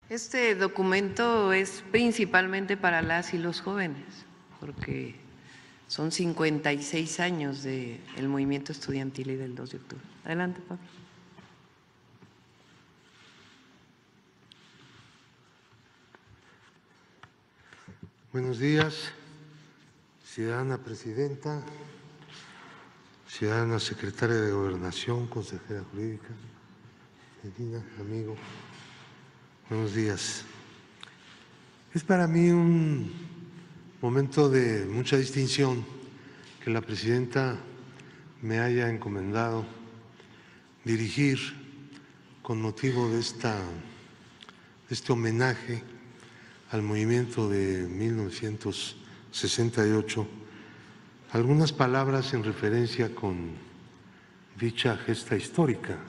Este documento es principalmente para las y los jóvenes, porque son 56 años del movimiento estudiantil y del 2 de octubre. Adelante, Pablo. Buenos días, ciudadana presidenta, ciudadana secretaria de Gobernación, consejera jurídica, Medina, amigo. Buenos días. Es para mí un momento de mucha distinción que la presidenta me haya encomendado dirigir con motivo de este homenaje al movimiento de 1968 algunas palabras en referencia con dicha gesta histórica.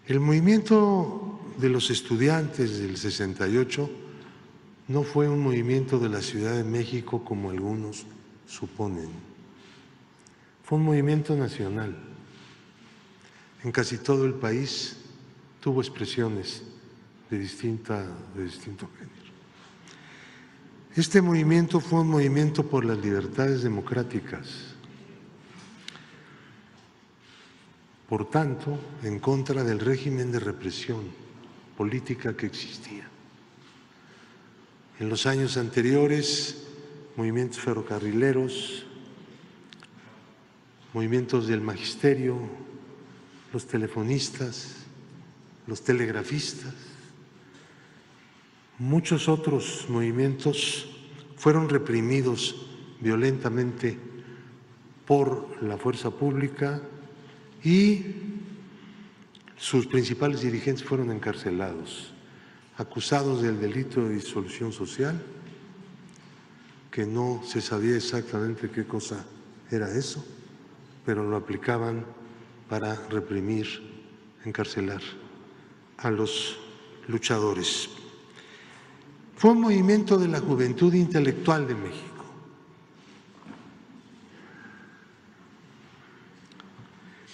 El movimiento de los estudiantes del 68 no fue un movimiento de la Ciudad de México como algunos suponen. Fue un movimiento nacional. En casi todo el país tuvo expresiones de distinto género. Este movimiento fue un movimiento por las libertades democráticas, por tanto, en contra del régimen de represión política que existía. En los años anteriores, movimientos ferrocarrileros, movimientos del magisterio, los telefonistas, los telegrafistas, muchos otros movimientos fueron reprimidos violentamente por la fuerza pública y sus principales dirigentes fueron encarcelados, acusados del delito de disolución social, que no se sabía exactamente qué cosa era eso, pero lo aplicaban para reprimir, encarcelar a los luchadores. Fue un movimiento de la juventud intelectual de México.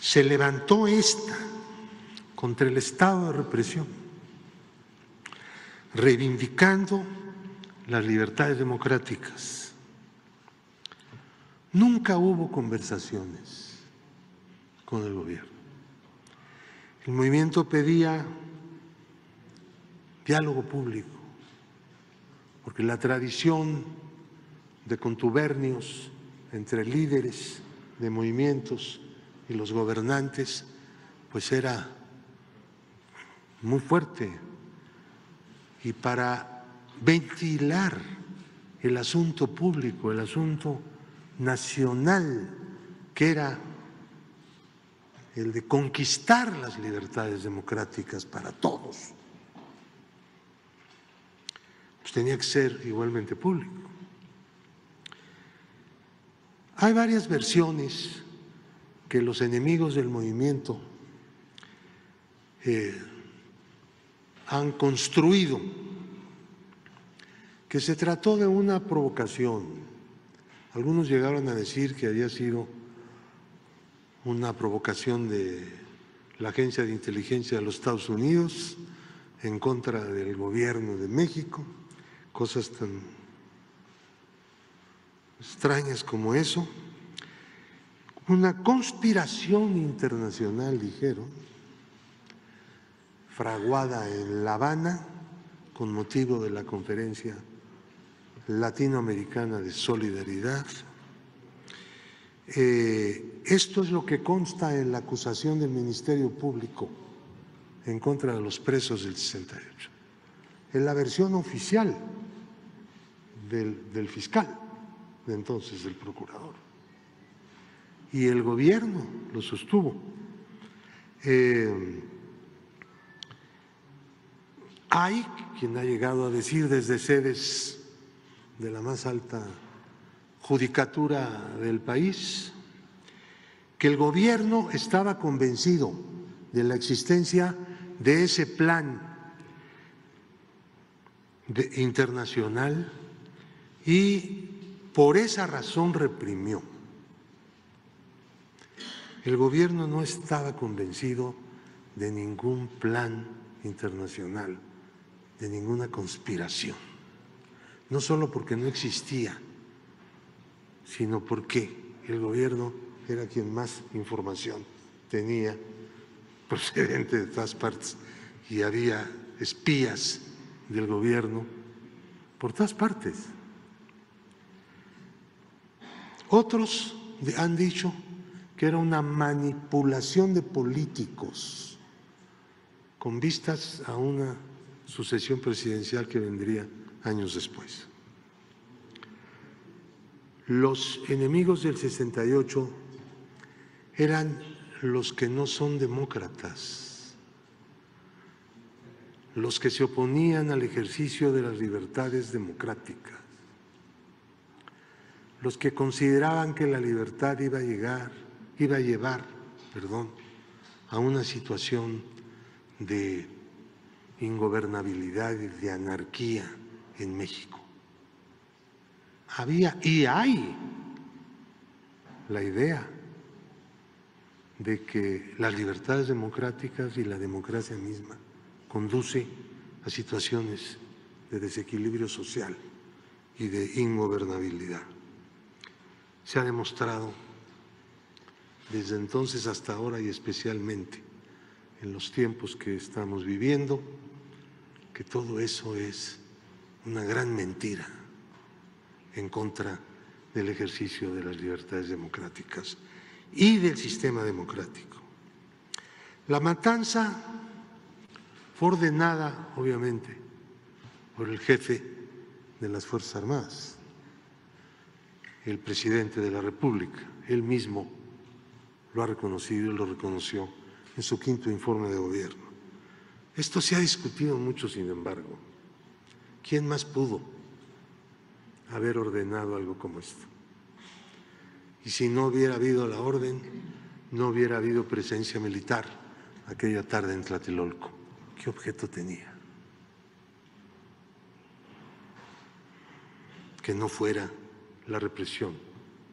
Se levantó contra el estado de represión, reivindicando las libertades democráticas. Nunca hubo conversaciones con el gobierno. El movimiento pedía diálogo público, porque la tradición de contubernios entre líderes de movimientos y los gobernantes pues era muy fuerte, y para ventilar el asunto público, el asunto nacional, que era el de conquistar las libertades democráticas para todos, pues tenía que ser igualmente público. Hay varias versiones que los enemigos del movimiento han construido, que se trató de una provocación. Algunos llegaron a decir que había sido una provocación de la Agencia de Inteligencia de los Estados Unidos en contra del gobierno de México, cosas tan extrañas como eso. Una conspiración internacional, dijeron, fraguada en La Habana con motivo de la Conferencia Latinoamericana de Solidaridad. Esto es lo que consta en la acusación del Ministerio Público en contra de los presos del 68. Es la versión oficial del fiscal de entonces, del procurador. Y el gobierno lo sostuvo. Hay quien ha llegado a decir desde sedes de la más alta judicatura del país que el gobierno estaba convencido de la existencia de ese plan internacional y por esa razón reprimió. El gobierno no estaba convencido de ningún plan internacional de ninguna conspiración, no solo porque no existía, sino porque el gobierno era quien más información tenía procedente de todas partes y había espías del gobierno por todas partes. Otros han dicho que era una manipulación de políticos con vistas a una sucesión presidencial que vendría años después. Los enemigos del 68 eran los que no son demócratas, los que se oponían al ejercicio de las libertades democráticas, los que consideraban que la libertad iba a llevar a una situación de ingobernabilidad y de anarquía en México. Había y hay la idea de que las libertades democráticas y la democracia misma conduce a situaciones de desequilibrio social y de ingobernabilidad. Se ha demostrado desde entonces hasta ahora y especialmente en los tiempos que estamos viviendo que todo eso es una gran mentira en contra del ejercicio de las libertades democráticas y del sistema democrático. La matanza fue ordenada, obviamente, por el jefe de las Fuerzas Armadas, el presidente de la República. Él mismo lo ha reconocido y lo reconoció en su 5º informe de gobierno. Esto se ha discutido mucho, sin embargo. ¿Quién más pudo haber ordenado algo como esto? Y si no hubiera habido la orden, no hubiera habido presencia militar aquella tarde en Tlatelolco. ¿Qué objeto tenía? Que no fuera la represión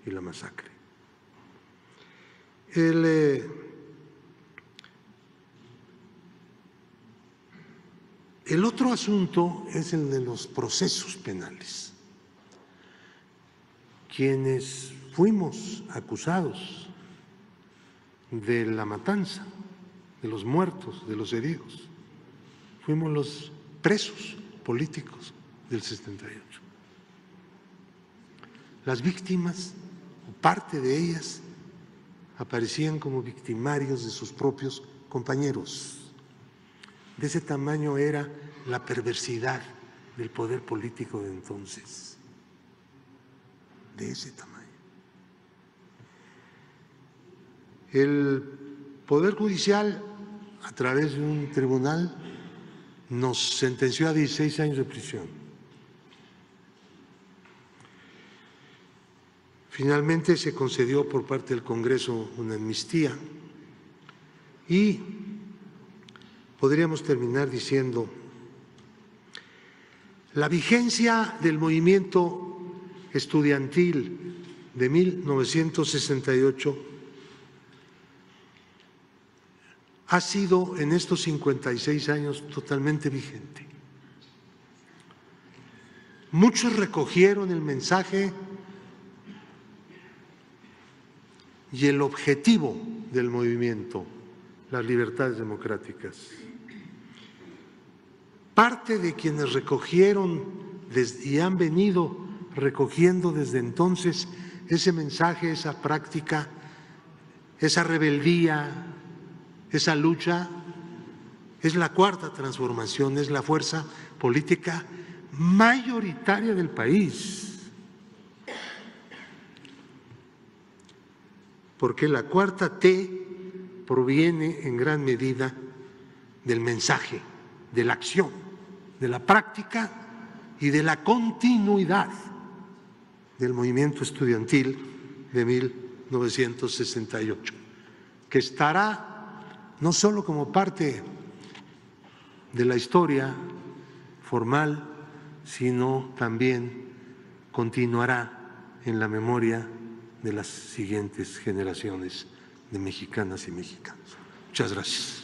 y la masacre. El otro asunto es el de los procesos penales. Quienes fuimos acusados de la matanza, de los muertos, de los heridos, fuimos los presos políticos del 68. Las víctimas, o parte de ellas, aparecían como victimarios de sus propios compañeros. De ese tamaño era la perversidad del poder político de entonces, de ese tamaño. El Poder Judicial, a través de un tribunal, nos sentenció a 16 años de prisión. Finalmente se concedió por parte del Congreso una amnistía y podríamos terminar diciendo, la vigencia del movimiento estudiantil de 1968 ha sido en estos 56 años totalmente vigente. Muchos recogieron el mensaje y el objetivo del movimiento, las libertades democráticas. Parte de quienes recogieron y han venido recogiendo desde entonces ese mensaje, esa práctica, esa rebeldía, esa lucha, es la Cuarta Transformación, es la fuerza política mayoritaria del país. Porque la cuarta T proviene en gran medida del mensaje, de la acción, de la práctica y de la continuidad del movimiento estudiantil de 1968, que estará no solo como parte de la historia formal, sino también continuará en la memoria de las siguientes generaciones de mexicanas y mexicanos. Muchas gracias.